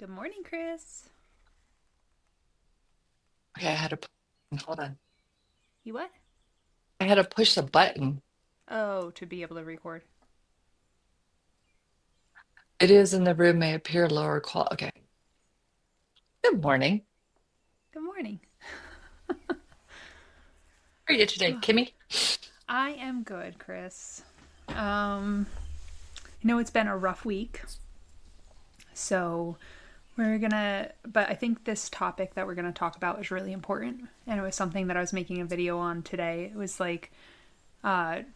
Good morning, Chris. Okay, hold on. You what? I had to push the button. Oh, to be able to record. It is in the room may appear lower quality. Okay. Good morning. Good morning. How are you today, Kimmy? I am good, Chris. Um, it's been a rough week, so but I think this topic that we're gonna talk about is really important, and it was something that I was making a video on today. It was like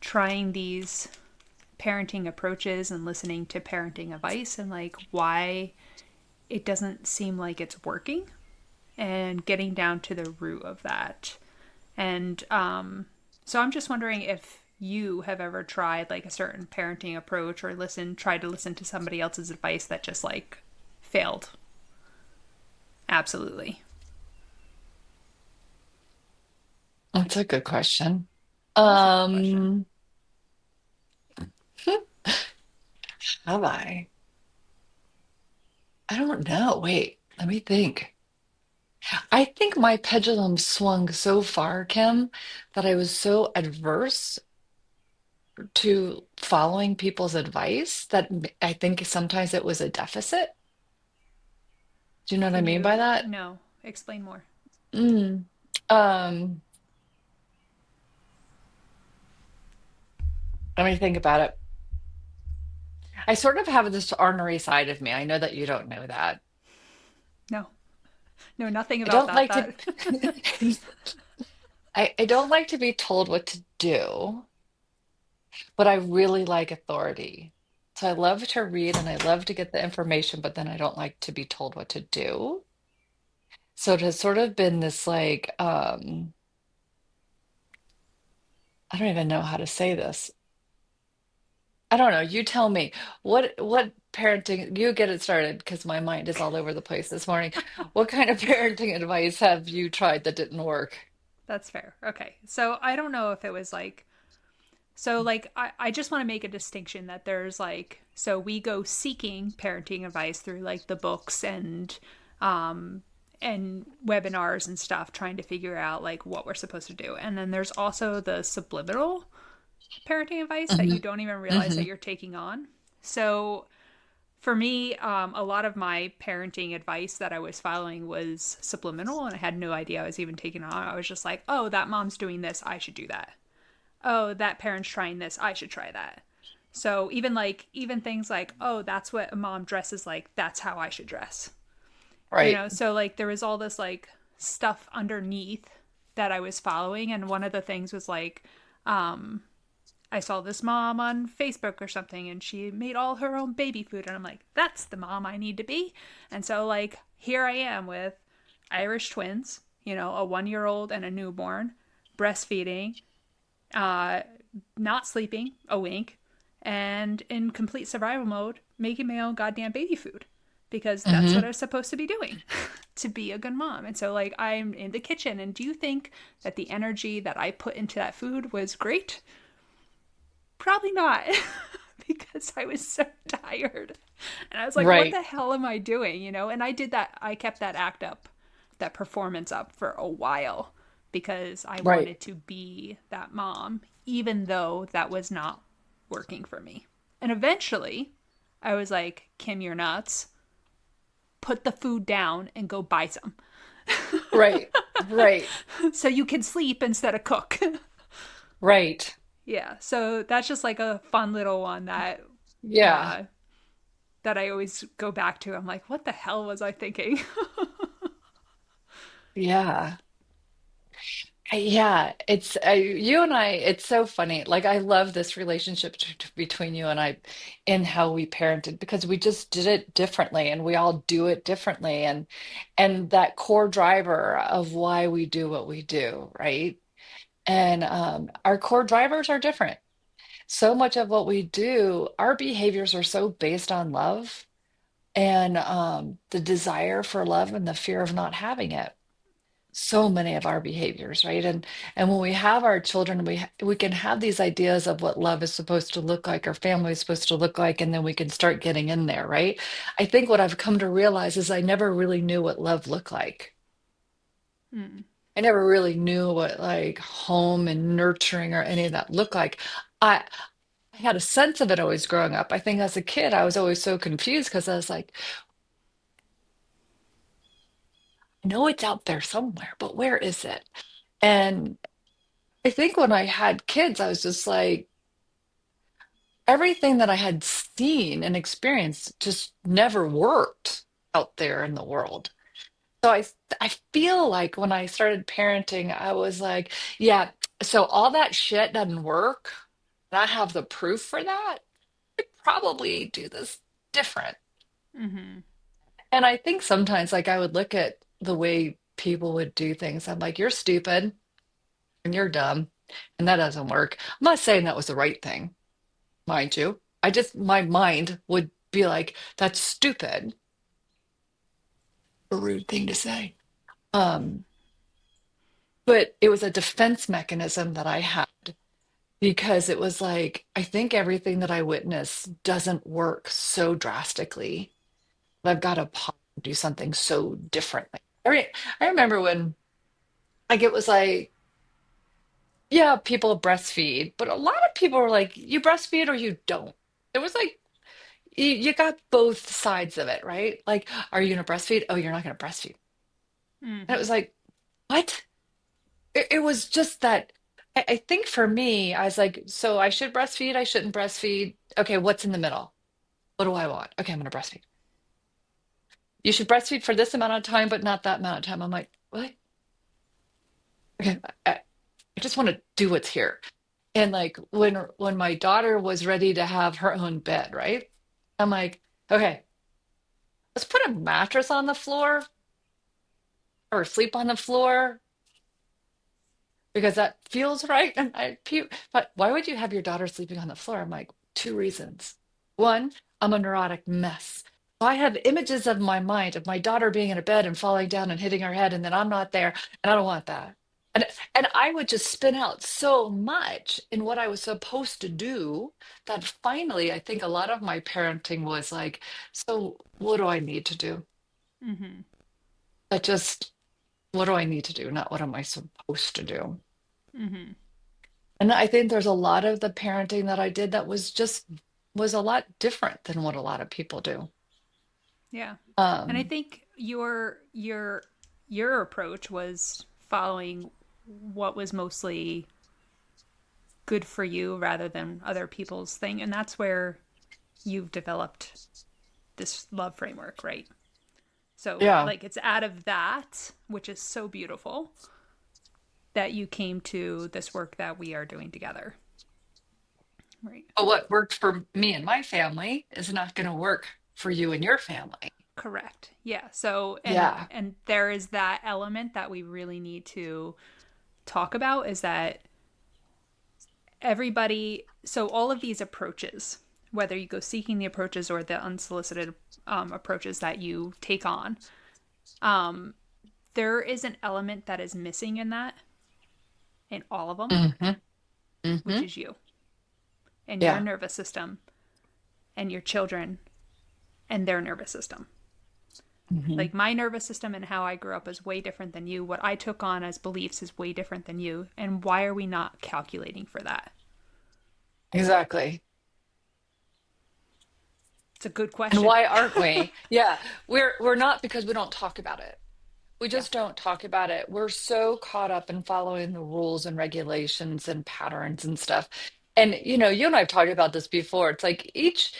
trying these parenting approaches and listening to parenting advice and like why it doesn't seem like it's working and getting down to the root of that. And so I'm just wondering if you have ever tried like a certain parenting approach or tried to listen to somebody else's advice that just like failed. Absolutely. That's a good question. It is a good question. Um, have I? I don't know. Wait, let me think. I think my pendulum swung so far, Kim, that I was so adverse to following people's advice that I think sometimes it was a deficit. Do you know what I Can mean by you, that? no, explain more? Mm. Um, Let me think about it. I sort of have this ornery side of me. I know that you don't know that. No, no, nothing I about don't that. like to That I don't like to be told what to do, but I really like authority. So I love to read and I love to get the information, but then I don't like to be told what to do. So it has sort of been this like I don't even know how to say this. I don't know. You tell me. What parenting, you get it started because my mind is all over the place this morning. What kind of parenting advice have you tried that didn't work? that's fair. Okay, so I don't know if it was like I just want to make a distinction that there's like so we go seeking parenting advice through like the books and webinars and stuff trying to figure out like what we're supposed to do. And then there's also the subliminal parenting advice that you Hmm. don't even realize that Hmm. you're taking on. So for me, a lot of my parenting advice that I was following was subliminal, and I had no idea I was even taking on. I was just like, oh, that mom's doing this, I should do that. Oh, that parent's trying this, I should try that. So even things like, oh, that's what a mom dresses like, that's how I should dress. Right. So like there was all this like stuff underneath that I was following, and one of the things was like I saw this mom on Facebook or something and she made all her own baby food, and I'm like, that's the mom I need to be. And so like here I am with Irish twins, a 1 year old and a newborn, breastfeeding, uh, not sleeping, a wink, and in complete survival mode, making my own goddamn baby food because that's what I Hmm. was supposed to be doing to be a good mom. And so, like, I'm in the kitchen, and do you think that the energy that I put into that food was great? Probably not. Because I was so tired. And I was like, what Right. the hell am I doing? And I kept that act up, that performance up for a while because I Right. wanted to be that mom, even though that was not working for me. And eventually, I was like, Kim, you're nuts. Put the food down and go buy some Right. Right. so you can sleep instead of cook. Right. Yeah, so that's just like a fun little one Yeah. uh, that I always go back to. I'm like, what the hell was I thinking? Yeah. Yeah, it's you and I, it's so funny. Like I love this relationship between you and I in how we parented because we just did it differently and we all do it differently and that core driver of why we do what we do, right? And our core drivers are different. So much of what we do, our behaviors are so based on love and the desire for love and the fear of not having it. so many of our behaviors, right? And when we have our children, we can have these ideas of what love is supposed to look like, or family is supposed to look like, and then we can start getting in there, right? I think what I've come to realize is I never really knew what love looked like. Mm. I never really knew what like home and nurturing or any of that looked like. I had a sense of it always growing up. I think as a kid, I was always so confused because I was like, I know it's out there somewhere, but where is it? And I think when I had kids, I was just like, everything that I had seen and experienced just never worked out there in the world. So I feel like when I started parenting, I was like, yeah, so all that shit doesn't work. And I have the proof for that. I'd probably do this different. Mm-hmm. And I think sometimes like I would look at the way people would do things. I'm like, you're stupid and you're dumb and that doesn't work. I'm not saying that was the right thing, mind you. I just my mind would be like, that's stupid. A rude thing to say. Um, but it was a defense mechanism that I had because it was like, I think everything that I witness doesn't work so drastically. I've got to pause and do something so differently. I remember when like it was like, yeah, people breastfeed, but a lot of people were like, you breastfeed or you don't. It was like you got both sides of it, right? Like, are you gonna breastfeed? Oh, you're not gonna breastfeed. And it Mm-hmm. was like, what? It was just that I think for me, I was like, so I should breastfeed, I shouldn't breastfeed. Okay, what's in the middle? What do I want? Okay, I'm gonna breastfeed. You should breastfeed for this amount of time, but not that amount of time. I'm like, what? Okay, I just want to do what's here. And like when my daughter was ready to have her own bed, right? I'm like, okay, let's put a mattress on the floor or sleep on the floor because that feels right. And but why would you have your daughter sleeping on the floor? I'm like, two reasons. One, I'm a neurotic mess. So I have images of my mind of my daughter being in a bed and falling down and hitting her head, and then I'm not there, and I don't want that. And I would just spin out so much in what I was supposed to do that finally I think a lot of my parenting was like, so what do I need to do? Mm-hmm. That just what do I need to do, not what am I supposed to do? Mm-hmm. And I think there's a lot of the parenting that I did that was a lot different than what a lot of people do. Yeah. And I Um, think your approach was following what was mostly good for you rather than other people's thing, and that's where you've developed this love framework, right? So, yeah. like, it's out of that, which is so beautiful, that you came to this work that we are doing together, right? But what worked for me and my family is not going to work for you and your family. Correct. Yeah. So, Yeah. and there is that element that we really need to talk about is that everybody, so all of these approaches, whether you go seeking the approaches or the unsolicited approaches that you take on, um, there is an element that is missing in that, in all of them, Hmm. which Hmm. is you and your Yeah. nervous system and your children and their nervous system. Hmm. Like my nervous system and how I grew up is way different than you. What I took on as beliefs is way different than you. And why are we not calculating for that? Exactly. It's a good And question. why aren't we? Yeah, we're not because we don't talk about it. We Yeah, just don't talk about it. We're so caught up in following the rules and regulations and patterns and stuff. And you and I've talked about this before. It's like each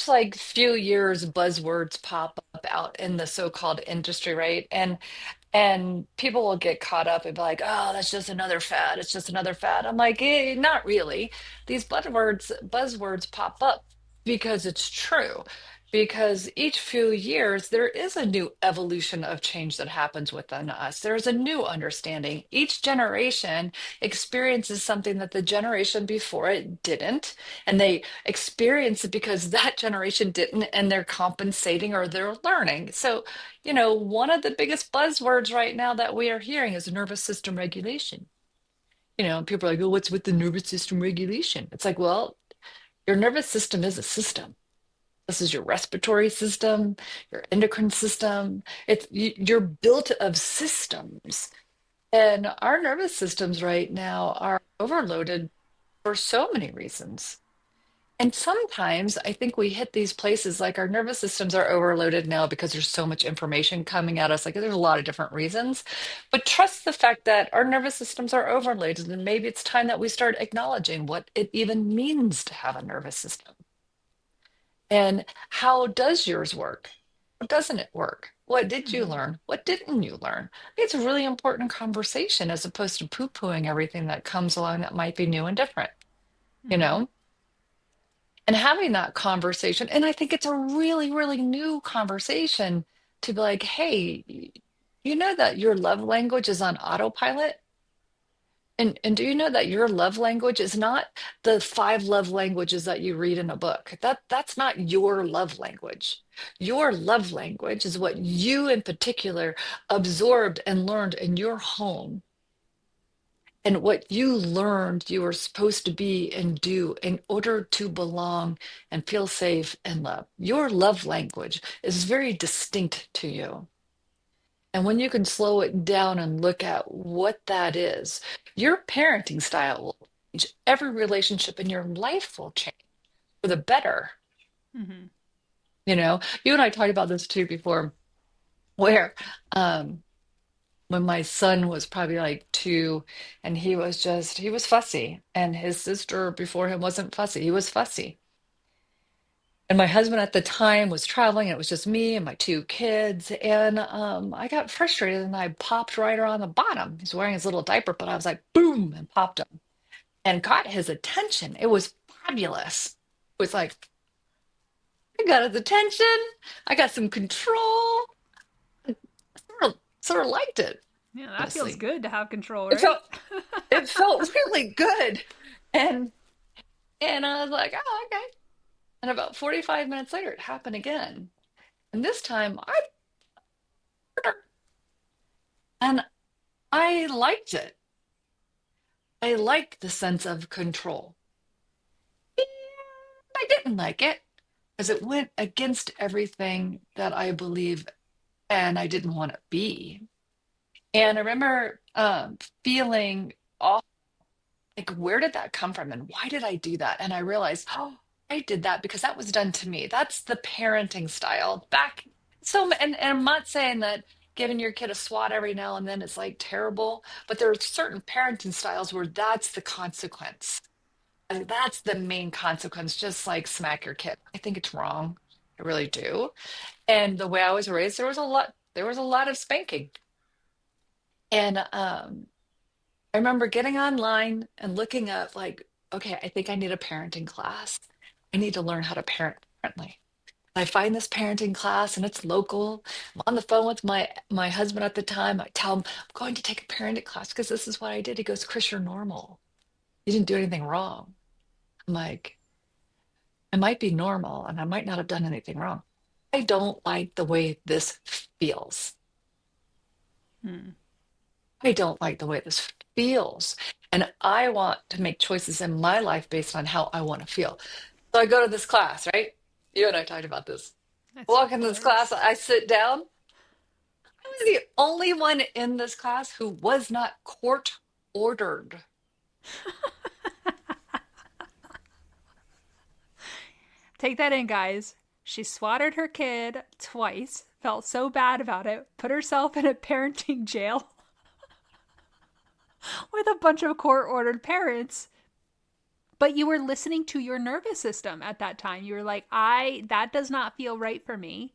like few years buzzwords pop up out in the so-called industry, right? And people will get caught up and be like, "Oh, that's just another fad. It's just another fad." I'm like, not really. These buzzwords pop up because it's true. because each few years there is a new evolution of change that happens within us. There's a new understanding. Each generation experiences something that the generation before it didn't, and they experience it because that generation didn't, and they're compensating or they're learning. So, one of the biggest buzzwords right now that we are hearing is nervous system regulation. People are like, oh, what's with the nervous system regulation? It's like, well, your nervous system is a system. This is your respiratory system, your endocrine system. You're built of systems. And our nervous systems right now are overloaded for so many reasons. And sometimes I think we hit these places like our nervous systems are overloaded now because there's so much information coming at us. Like there's a lot of different reasons. But trust the fact that our nervous systems are overloaded. And maybe it's time that we start acknowledging what it even means to have a nervous system. And how does yours work? How doesn't it work? What did you Mm-hmm. learn? What didn't you learn? It's a really important conversation as opposed to poo-pooing everything that comes along that might be new and different, you Mm-hmm. know? And having that conversation, and I think it's a really, really new conversation to be like, hey, you know that your love language is on autopilot? And do you know that your love language is not the five love languages that you read in a book? That's not your love language. Your love language is what you in particular absorbed and learned in your home and what you learned you were supposed to be and do in order to belong and feel safe and loved. Your love language is very distinct to you. And when you can slow it down and look at what that is, your parenting style will change. Every relationship in your life will change for the better. Mm-hmm. You and I talked about this too before, where um, when my son was probably like 2, and he was fussy, and his sister before him wasn't fussy. He was fussy. And my husband at the time was traveling, and it was just me and my 2 kids. And I got frustrated and I popped right around the bottom. He's wearing his little diaper, but I was like, boom, and popped him and got his attention. It was fabulous. It was like, I got his attention. I got some control. I sort of liked it, Yeah, that feels honestly. good to have control, It right? felt it felt really good. And I was like, oh, okay. And about 45 minutes later, it happened again. And this time I and I liked it. I liked the sense of control. And I didn't like it because it went against everything that I believe and I didn't want to be. And I remember feeling off, like, where did that come from? And why did I do that? And I realized, oh, I did that because that was done to me. That's the parenting style. And I'm not saying that giving your kid a swat every now and then is like terrible, but there are certain parenting styles where that's the consequence. And that's the main consequence, just like smack your kid. I think it's wrong. I really do. And the way I was raised, there was a lot of spanking. And I remember getting online and looking up like, okay, I think I need a parenting class. I need to learn how to parent differently. I find this parenting class and it's local. I'm on the phone with my husband at the time. I tell him I'm going to take a parenting class because this is what I did. He goes, Chris, you're normal. You didn't do anything wrong. I'm like, I might be normal and I might not have done anything wrong. I don't like the way this feels. Hmm. I don't like the way this feels. And I want to make choices in my life based on how I want to feel. So I go to this class, right? You and I talked about this. I That's walk into this class, hilarious. I sit down. I was the only one in this class who was not court ordered. Take that in, guys. She swatted her kid twice, felt so bad about it, put herself in a parenting jail with a bunch of court ordered parents. But you were listening to your nervous system at that time. You were like, that does not feel right for me.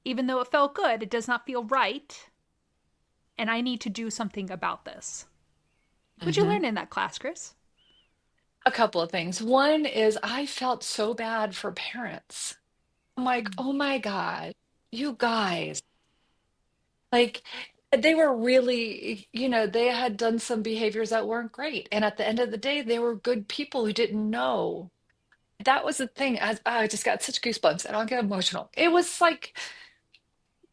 Even though it felt good, it does not feel right. And I need to do something about this. What'd you Mhm. learn in that class, Chris? A couple of things. One is I felt so bad for parents. I'm like, oh my God, you guys, like they were really, they had done some behaviors that weren't great. And at the end of the day, they were good people who didn't know. That was the thing. I just got such goosebumps and I'll get emotional. It was like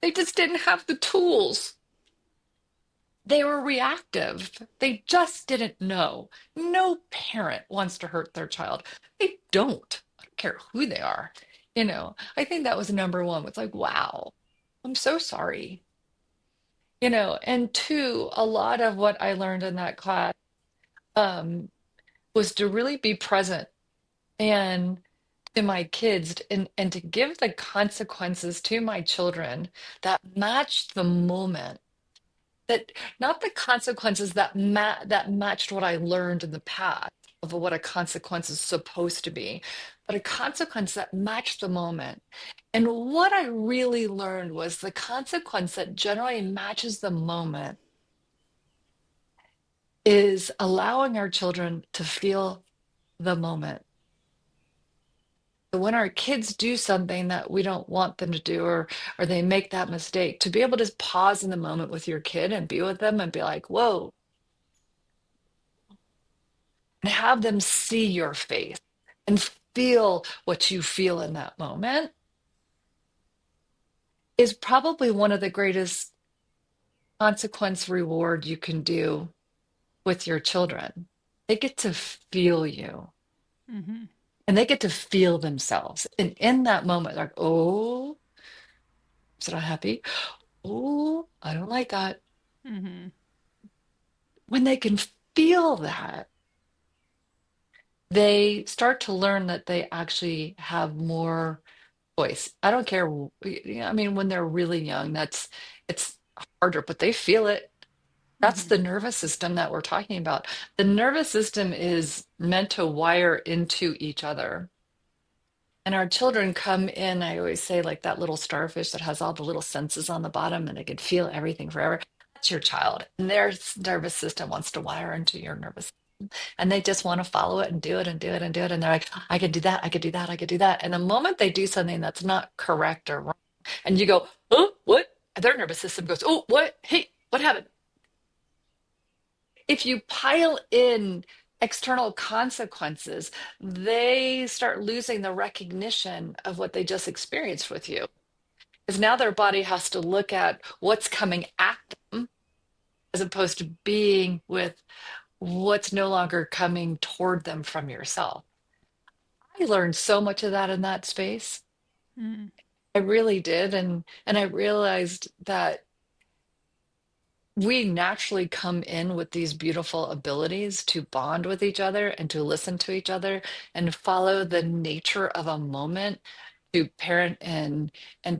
they just didn't have the tools. They were reactive. They just didn't know. No parent wants to hurt their child. They don't. I don't care who they are. I think that was number one. It's like, wow, I'm so sorry. And two, a lot of what I learned in that class um, was to really be present and to my kids and to give the consequences to my children that matched the moment, that not the consequences that matched what I learned in the past of what a consequence is supposed to be, but a consequence that matched the moment. And what I really learned was the consequence that generally matches the moment is allowing our children to feel the moment. So when our kids do something that we don't want them to do, or they make that mistake, to be able to pause in the moment with your kid and be with them and be like, whoa, and have them see your face and feel what you feel in that moment is probably one of the greatest consequence reward you can do with your children. They get to feel you Mm-hmm. and they get to feel themselves. And in that moment, like, oh, is it not happy? Oh, I don't like that. Mm-hmm. When they can feel that, they start to learn that they actually have more choice. I don't care. I mean, when they're really young, it's harder, but they feel it. That's Mm-hmm. the nervous system that we're talking about. The nervous system is meant to wire into each other. And our children come in, I always say, like that little starfish that has all the little senses on the bottom and they can feel everything forever. That's your child. And their nervous system wants to wire into your nervous system. And they just want to follow it and do it and do it and do it. And they're like, I can do that, I could do that, I could do that. And the moment they do something that's not correct or wrong, and you go, oh, what? Their nervous system goes, oh, what? Hey, what happened? If you pile in external consequences, they start losing the recognition of what they just experienced with you. Because now their body has to look at what's coming at them as opposed to being with what's no longer coming toward them from yourself. I learned so much of that in that space. Mm-hmm. I really did. And I realized that we naturally come in with these beautiful abilities to bond with each other and to listen to each other and follow the nature of a moment to parent and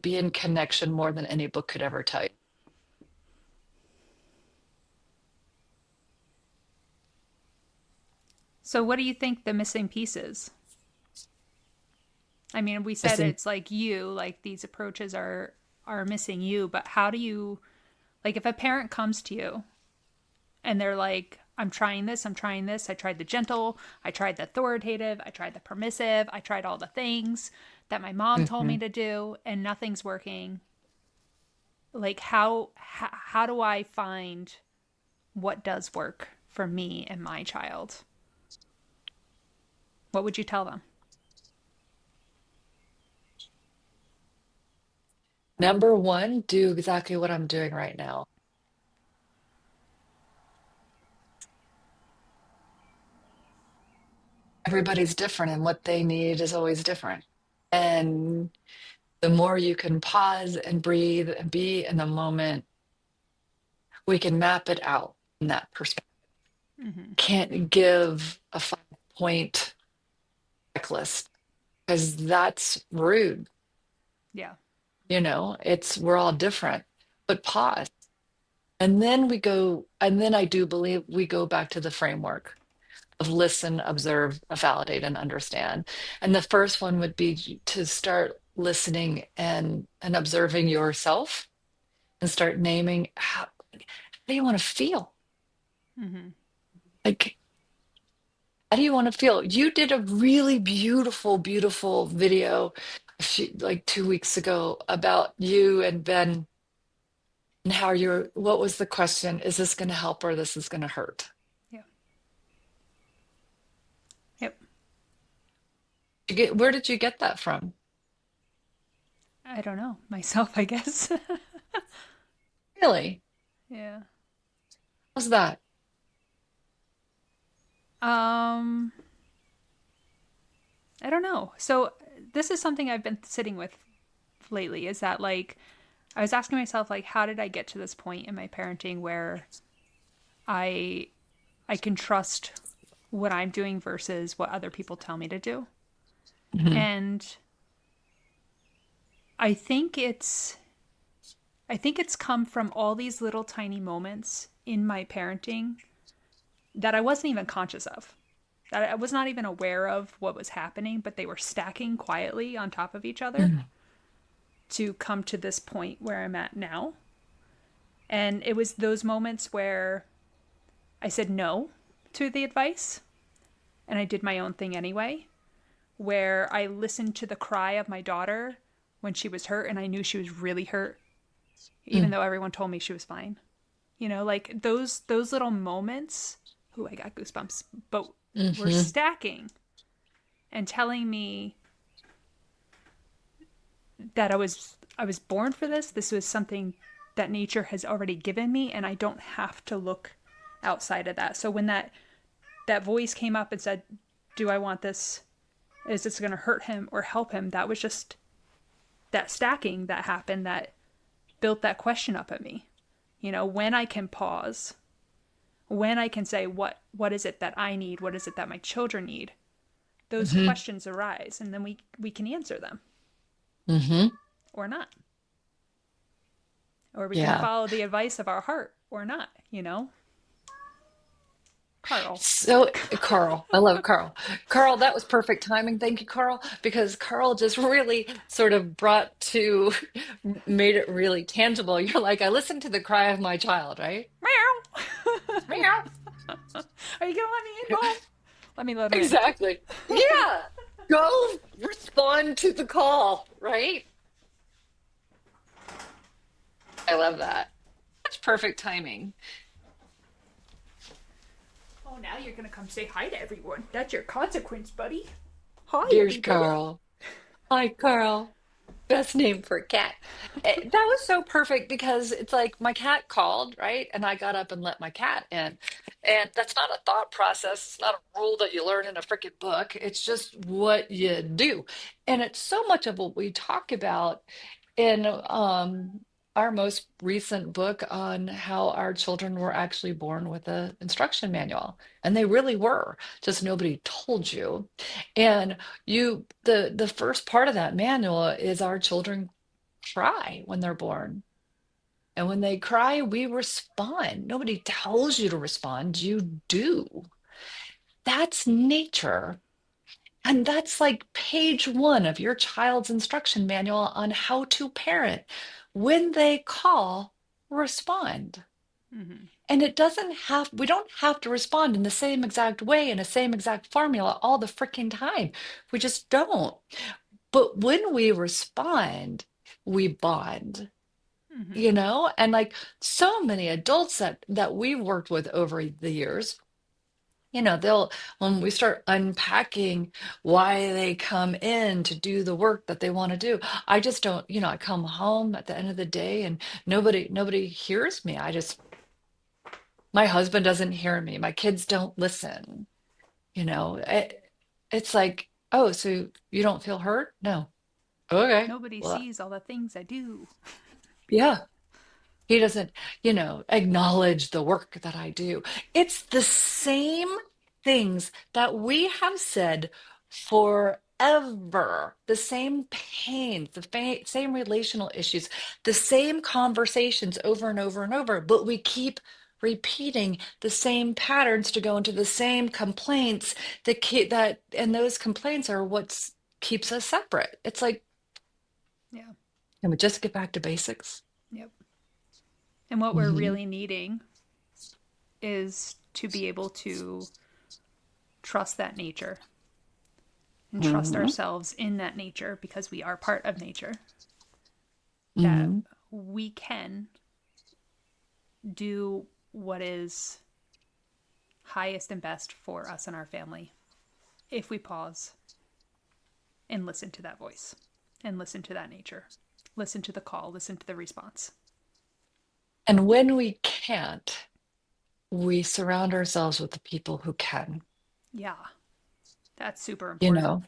be in connection more than any book could ever tell you. So, what do you think the missing piece is? I mean, we said Listen, it's like you, like these approaches are missing you, but how do you like if a parent comes to you and they're like, I'm trying this, I'm trying this. I tried the gentle, I tried the authoritative, I tried the permissive, I tried all the things that my mom told me mhm. to do and nothing's working. Like how do I find what does work for me and my child? What would you tell them? Number one, do exactly what I'm doing right now. Everybody's different, and what they need is always different. And the more you can pause and breathe and be in the moment, we can map it out in that perspective. Mm-hmm. Can't give a 5 point checklist because that's rude. Yeah. It's we're all different. But pause. And then I do believe we go back to the framework of listen, observe, validate, and understand. And the first one would be to start listening and observing yourself and start naming how do you want to feel? Mm-hmm. Like, how do you want to feel? You did a really beautiful, beautiful video like 2 weeks ago about you and Ben and how you're, what was the question? Is this going to help or this is going to hurt? Yeah. Yep. Where did you get that from? I don't know. Myself, I guess. Really? Yeah. How's that? Um, I don't know. So this is something I've been sitting with lately is that like I was asking myself like how did I get to this point in my parenting where I I can trust what I'm doing versus what other people tell me to do. Hmm. And I think it's I think it's come from all these little tiny moments in my parenting that I wasn't even conscious of. That I was not even aware of what was happening, but they were stacking quietly on top of each other to come to this point where I'm at now. And it was those moments where I said no to the advice and I did my own thing anyway, where I listened to the cry of my daughter when she was hurt and I knew she was really hurt, even though everyone told me she was fine. You know, like those little moments, ooh, I got goosebumps, but were Mm-hmm. stacking and telling me that I was born for this. This was something that nature has already given me and I don't have to look outside of that. So when that voice came up and said, "Do I want this? Is this going to hurt him or help him?" That was just that stacking that happened that built that question up at me. You know, when I can pause, when I can say what is it that I need? What is it that my children need? Those Hmm. questions arise and then we can answer them Hmm. or not. Or we can Yeah. follow the advice of our heart or not, Carl. So, Carl, I love Carl. Carl, that was perfect timing. Thank you, Carl, because Carl just really sort of made it really tangible. You're like, I listened to the cry of my child, right? Meow. Meow. Are you gonna let me in, Mom? Let me let him in. Exactly. Yeah. Go respond to the call, right? I love that. That's perfect timing. Oh, now you're gonna come say hi to everyone. That's your consequence, buddy. Hi, Dear everybody. Carl. Hi, Carl. Best name for a cat. That was so perfect because it's like my cat called, right? And I got up and let my cat in. And that's not a thought process. It's not a rule that you learn in a freaking book. It's just what you do. And it's so much of what we talk about in our most recent book on how our children were actually born with an instruction manual. And they really were, just nobody told you. And the first part of that manual is our children cry when they're born. And when they cry, we respond. Nobody tells you to respond, you do. That's nature. And that's like page one of your child's instruction manual on how to parent. When they call, respond. Mm-hmm. And we don't have to respond in the same exact way, in the same exact formula all the freaking time. We just don't. But when we respond, we bond, Mm-hmm. and like so many adults that we've worked with over the years, they'll when we start unpacking why they come in to do the work that they want to do, I just don't, I come home at the end of the day and nobody hears me. My husband doesn't hear me. My kids don't listen. It's like, oh, so you don't feel hurt? No. Okay. Nobody Well, sees all the things I do. yeah. He doesn't, acknowledge the work that I do. It's the same things that we have said forever, the same pains, same relational issues, the same conversations over and over and over, but we keep repeating the same patterns to go into the same complaints and those complaints are what keeps us separate. It's like, Yeah. can we just get back to basics? Yep. And what we're Hmm. really needing is to be able to trust that nature and trust Hmm. ourselves in that nature because we are part of nature, that Hmm. we can do what is highest and best for us and our family if we pause and listen to that voice and listen to that nature. Listen to the call, listen to the response. And when we can't, we surround ourselves with the people who can, Yeah, that's super you important. know,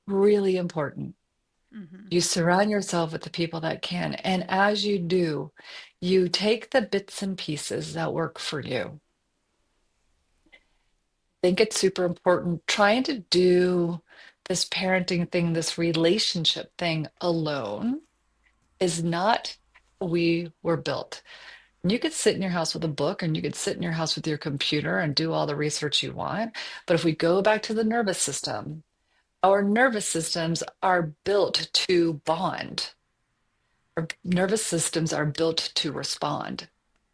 really important. Mm-hmm. You surround yourself with the people that can. And as you do, you take the bits and pieces that work for you. I think it's super important trying to do this parenting thing, this relationship thing alone is not how we were built. You could sit in your house with a book and you could sit in your house with your computer and do all the research you want. But if we go back to the nervous system, our nervous systems are built to bond. Our nervous systems are built to respond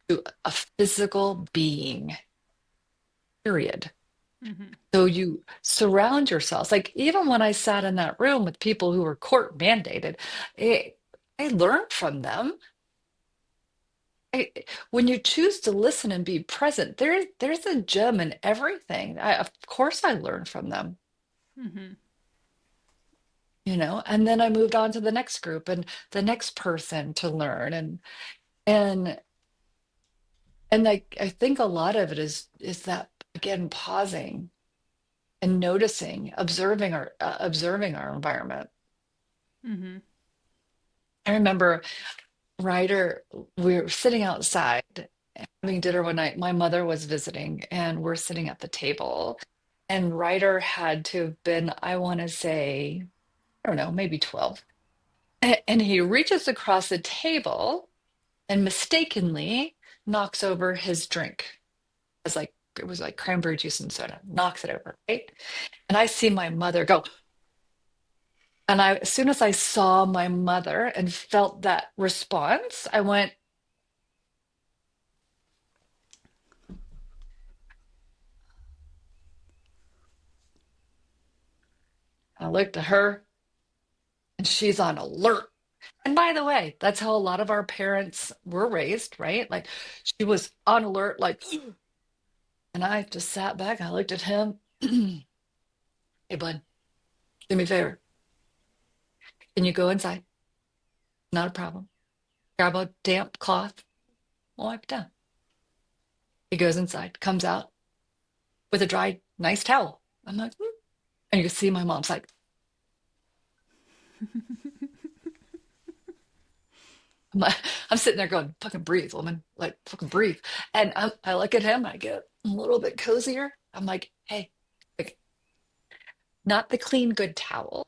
to a physical being, period. Mm-hmm. So you surround yourselves. Like even when I sat in that room with people who were court mandated, it, I learned from them. I, when you choose to listen and be present, there's a gem in everything. Of course, I learned from them, Mm-hmm. and then I moved on to the next group and the next person to learn, and I think a lot of it is that again pausing and noticing, observing our environment. Mm-hmm. I remember Ryder, we were sitting outside having dinner one night. My mother was visiting, and we're sitting at the table. And Ryder had to have been, I want to say, I don't know, maybe 12. And he reaches across the table and mistakenly knocks over his drink. It was like cranberry juice and soda, knocks it over, right? And I see my mother go, and as soon as I saw my mother and felt that response, I went, I looked at her and she's on alert. And by the way, that's how a lot of our parents were raised, right? Like she was on alert, like, and I just sat back. I looked at him. Hey, bud, do me a favor. Can you go inside? Not a problem. Grab a damp cloth, wipe it down. He goes inside, comes out with a dry, nice towel. I'm like, "Hmm." And you can see my mom's like, I'm, like- I'm sitting there going, fucking breathe, woman. Like, fucking breathe. And I look at him, I get a little bit cozier. I'm like, hey, like, not the clean, good towel.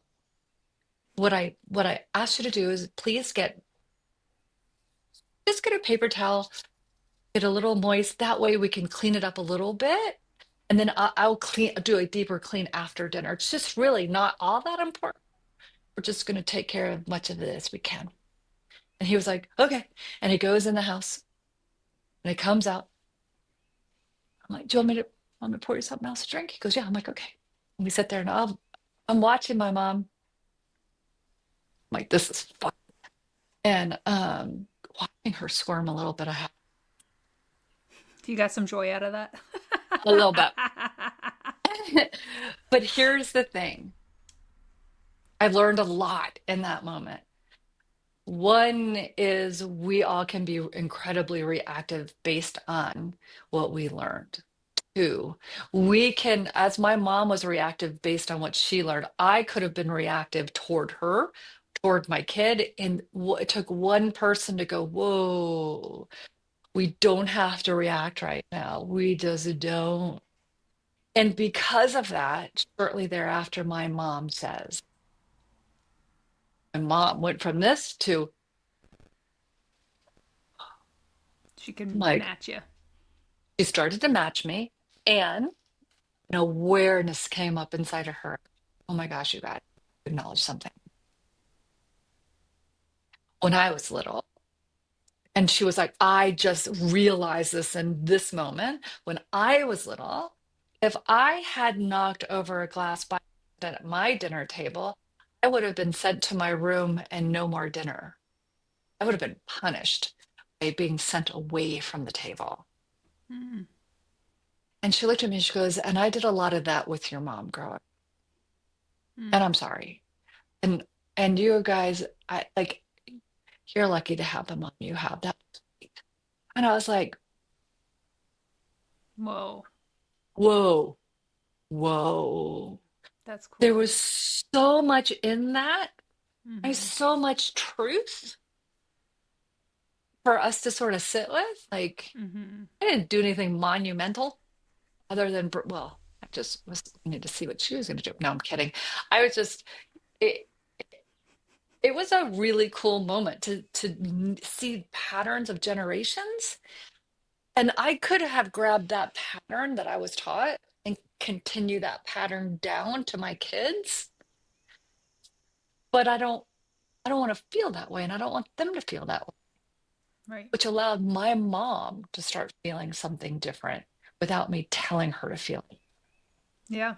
What I asked you to do is please just get a paper towel, get a little moist. That way we can clean it up a little bit. And then I'll do a deeper clean after dinner. It's just really not all that important. We're just going to take care of much of it as we can. And he was like, okay. And he goes in the house and he comes out. I'm like, do you want me to pour you something else to drink? He goes, yeah. I'm like, okay. And we sit there and I'm watching my mom. I'm like, this is fun. And watching her squirm a little bit. You got some joy out of that? A little bit. But here's the thing. I've learned a lot in that moment. One is we all can be incredibly reactive based on what we learned. Two, we can, as my mom was reactive based on what she learned, I could have been reactive toward her, toward my kid. And it took one person to go, whoa, we don't have to react right now. We just don't. And because of that, shortly thereafter, my mom went from this to She can like, match you. she started to match me, and an awareness came up inside of her. Oh my gosh, you got to acknowledge something. When I was little, and she was like, I just realized this in this moment. When I was little, if I had knocked over a glass by at my dinner table, I would have been sent to my room and no more dinner. I would have been punished by being sent away from the table. Mm. And she looked at me and she goes, and I did a lot of that with your mom growing up. And Mm. I'm sorry. And you guys, I like you're lucky to have the mom you have. That and I was like, Whoa, whoa, whoa. that's There cool. was so much in that. There's Mm-hmm. so much truth for us to sort of sit with. Like, Mm-hmm. I didn't do anything monumental other than, well, I just was looking to see what she was going to do. No, I'm kidding. I was just, it, it was a really cool moment to see patterns of generations. And I could have grabbed that pattern that I was taught and continue that pattern down to my kids, but I don't want to feel that way and I don't want them to feel that way, Right. which allowed my mom to start feeling something different without me telling her to feel it. Yeah.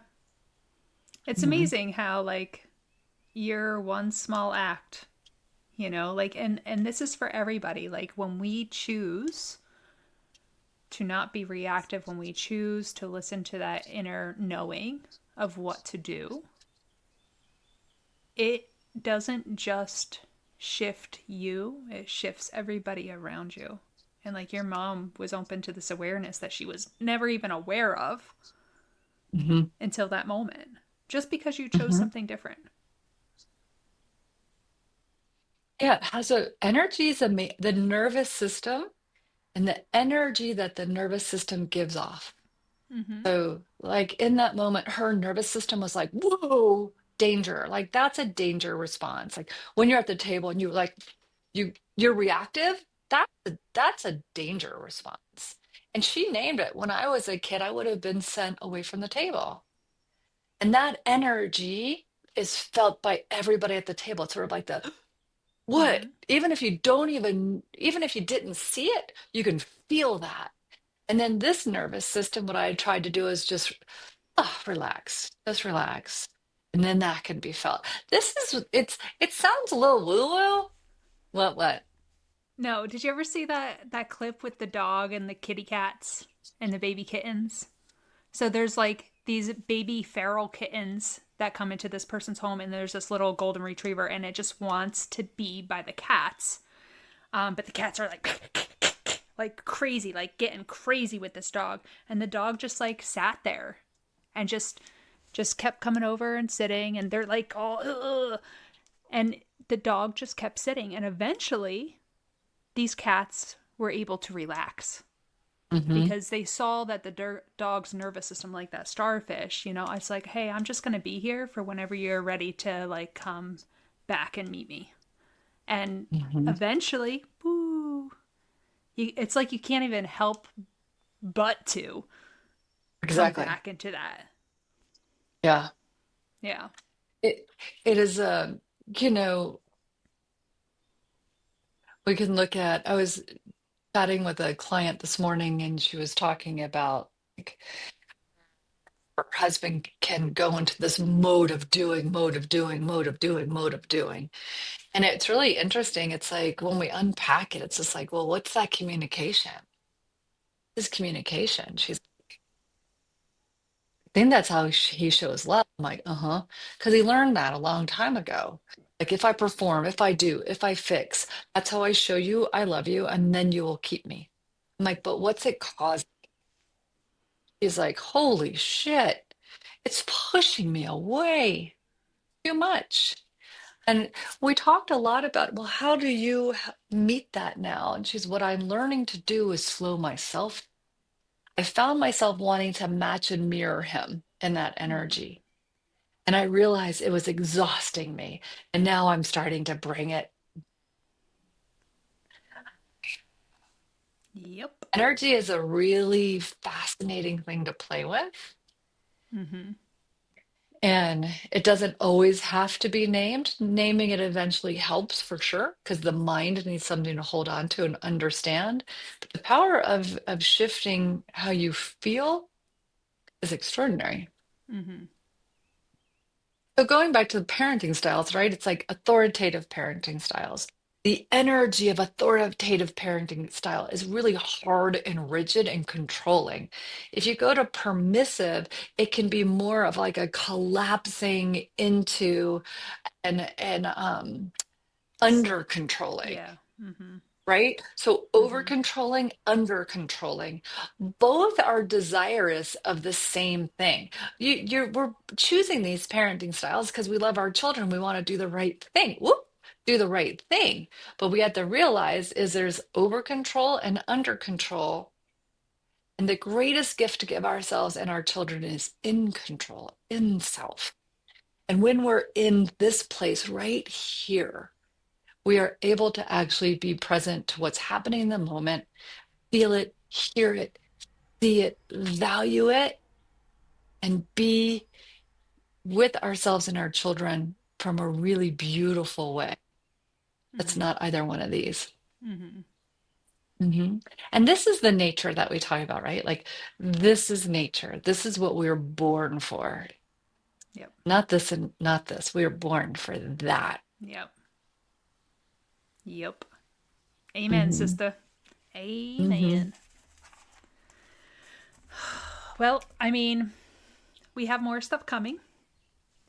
It's Mhm. amazing how like your one small act, like and this is for everybody. Like when we choose to not be reactive, when we choose to listen to that inner knowing of what to do, it doesn't just shift you, it shifts everybody around you. And like your mom was open to this awareness that she was never even aware of Mhm. until that moment, just because you chose Mhm. something different. Yeah, it has a energy is the nervous system and the energy that the nervous system gives off. Mm-hmm. So, like in that moment, her nervous system was like, "Whoa, danger!" Like that's a danger response. Like when you're at the table and you're reactive. That's a danger response. And she named it. When I was a kid, I would have been sent away from the table. And that energy is felt by everybody at the table. It's sort of like the what? Mm-hmm. Even if you didn't see it, you can feel that. And then this nervous system, what I tried to do is just relax, just relax. And then that can be felt. It sounds a little woo-woo. What? No, did you ever see that clip with the dog and the kitty cats and the baby kittens? So there's like these baby feral kittens that come into this person's home, and there's this little golden retriever, and it just wants to be by the cats. But the cats are like crazy, like getting crazy with this dog, and the dog just like sat there and just kept coming over and sitting, and they're like all ugh. And the dog just kept sitting, and eventually these cats were able to relax Hmm. because they saw that the dog's nervous system, like that starfish, it's like, hey, I'm just going to be here for whenever you're ready to like come back and meet me. And Hmm. eventually, woo, it's like you can't even help but to come Exactly. back into that. Yeah. Yeah. It it is you know, we can look at I was chatting with a client this morning and she was talking about like her husband can go into this mode of doing, mode of doing, mode of doing, mode of doing. And it's really interesting. It's like when we unpack it, it's just like, well, what's that communication? This communication. I think that's how he shows love. I'm like, uh-huh. Because he learned that a long time ago. Like if I perform, if I do, if I fix, that's how I show you I love you, and then you will keep me. I'm like, but what's it causing? He's like, holy shit, it's pushing me away too much. And we talked a lot about, well, how do you meet that now? And she's, what I'm learning to do is slow myself. I found myself wanting to match and mirror him in that Mm. energy. And I realized it was exhausting me. And now I'm starting to bring it. Yep. Energy is a really fascinating thing to play with. Mm-hmm. And it doesn't always have to be named. Naming it eventually helps for sure, because the mind needs something to hold on to and understand. But the power of shifting how you feel is extraordinary. Mm-hmm. So going back to the parenting styles, right? It's like authoritative parenting styles. The energy of authoritative parenting style is really hard and rigid and controlling. If you go to permissive, it can be more of like a collapsing into and S- under controlling, yeah. Mm-hmm. right? So over Mm-hmm. controlling, under controlling, both are desirous of the same thing. We're choosing these parenting styles because we love our children. We want to do the right thing. Whoop, do the right thing. But we have to realize is there's over control and under control. And the greatest gift to give ourselves and our children is in control, in self. And when we're in this place right here, we are able to actually be present to what's happening in the moment, feel it, hear it, see it, value it, and be with ourselves and our children from a really beautiful way. It's Mm-hmm. not either one of these. Mm-hmm. hmm And this is the nature that we talk about, right? Like, this is nature. This is what we were born for. Yep. Not this and not this. We were born for that. Yep. Yep. Amen, hmm sister. hmm Amen. Well, I mean, we have more stuff coming.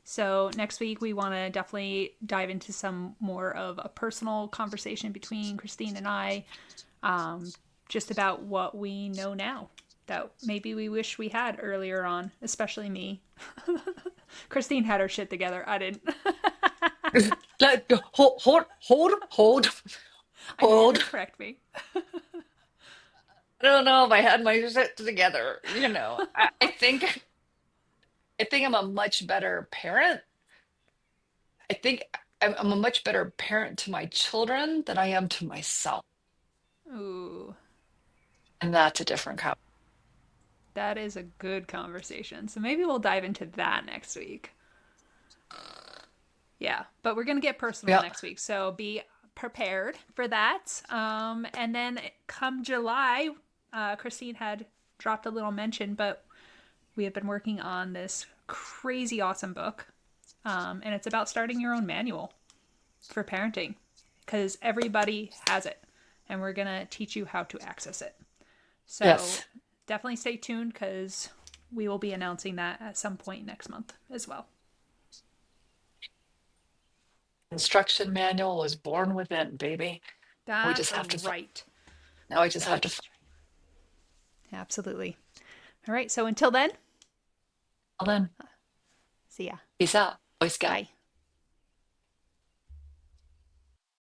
So next week we want to definitely dive into some more of a personal conversation between Kristine and I, just about what we know now that maybe we wish we had earlier on, especially me. Kristine had her shit together. I didn't. I need you to hold. correct me. I don't know if I had my shit together. I think I'm a much better parent. I think I'm a much better parent to my children than I am to myself. Ooh, And that's a different that is a good conversation. So maybe we'll dive into that next week. Yeah, but we're going to get personal Yeah. next week. So be prepared for that. And then come July, Christine had dropped a little mention, but we have been working on this crazy awesome book. And it's about starting your own manual for parenting because everybody has it. And we're going to teach you how to access it. So Yes. definitely stay tuned because we will be announcing that at some point next month as well. Instruction manual was born within, baby. We just That's have to right. now we just have to That's right. Absolutely. All right. So until then, fill in. see ya. Peace out, Boy Scout. Bye.